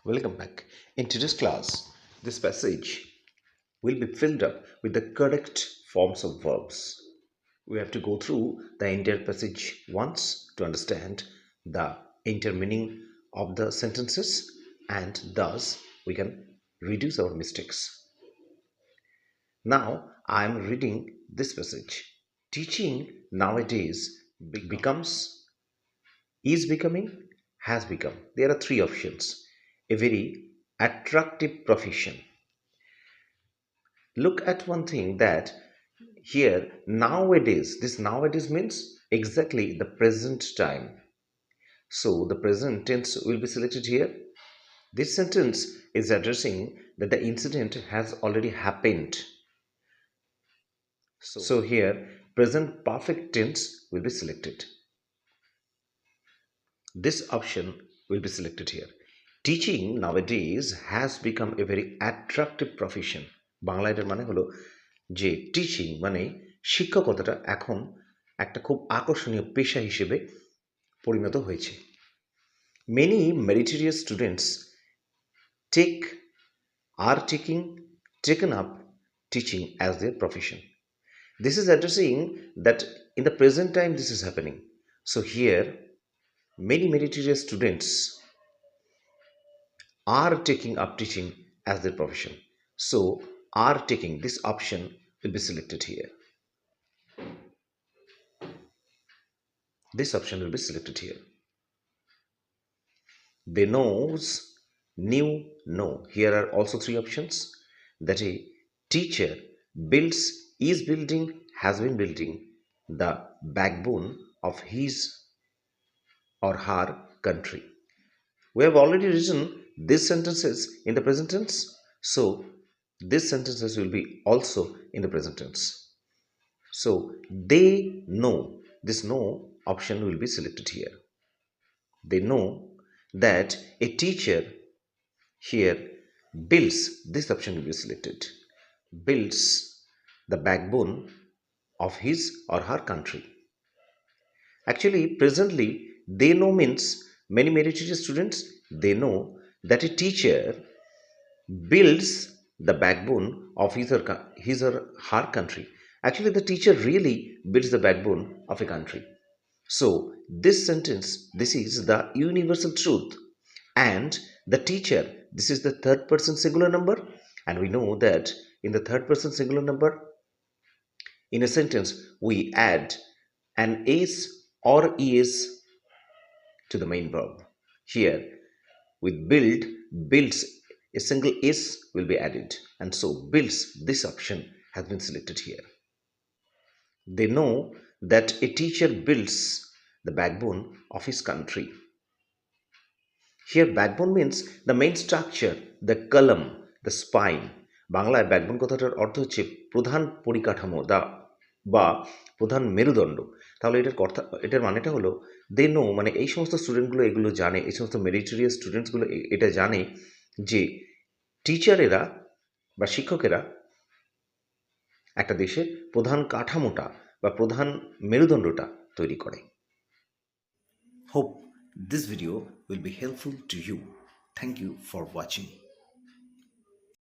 Welcome back. In today's class, this passage will be filled up with the correct forms of verbs. We have to go through the entire passage once to understand the entire meaning of the sentences, and thus we can reduce our mistakes. Now I am reading this passage. Teaching nowadays becomes, is becoming, has become. There are three options. A very attractive profession. Look at one thing that here nowadays, this nowadays means exactly the present time. So the present tense will be selected here. This sentence is addressing that the incident has already happened. So here present perfect tense will be selected. This option will be selected here. Teaching nowadays has become a very attractive profession. Bangla এটার মানে হলো যে teaching মানে শিক্ষকতাটা এখন একটা খুব আকর্ষণীয় পেশা হিসেবে পরিণত হয়েছে। Many meritorious students are taken up teaching as their profession. This is addressing that in the present time this is happening. So here many meritorious students are taking up teaching as their profession. So are taking, this option will be selected here. This option will be selected here. They knows, knew, know. Here are also three options. That a teacher builds, is building, has been building the backbone of his or her country. We have already written these sentences in the present tense. So these sentences will be also in the present tense. So they know, this know option will be selected here. They know that a teacher here builds, this option will be selected, builds the backbone of his or her country. Actually, presently, they know means many meritorious students, they know that a teacher builds the backbone of his or her country. Actually, the teacher really builds the backbone of a country. So this sentence, this is the universal truth. And the teacher, this is the third person singular number, and we know that in the third person singular number, in a sentence we add an is or is to the main verb. Here with build, builds, a single is will be added, and so builds, this option has been selected here. They know that a teacher builds the backbone of his country. Here backbone means the main structure, the column, the spine. বাংলায় backbone কথাটার অর্থ হচ্ছে প্রধান পরিকাঠামো বা প্রধান মেরুদণ্ড। তাহলে এটার মানেটা হলো দে নো, মানে এই সমস্ত স্টুডেন্টগুলো এগুলো জানে, এই সমস্ত মেরিটোরিয়াস স্টুডেন্টসগুলো এটা জানে যে টিচারেরা বা শিক্ষকেরা একটা দেশের প্রধান কাঠামোটা বা প্রধান মেরুদণ্ডটা তৈরি করে। Hope this video will be helpful to you. Thank you for watching.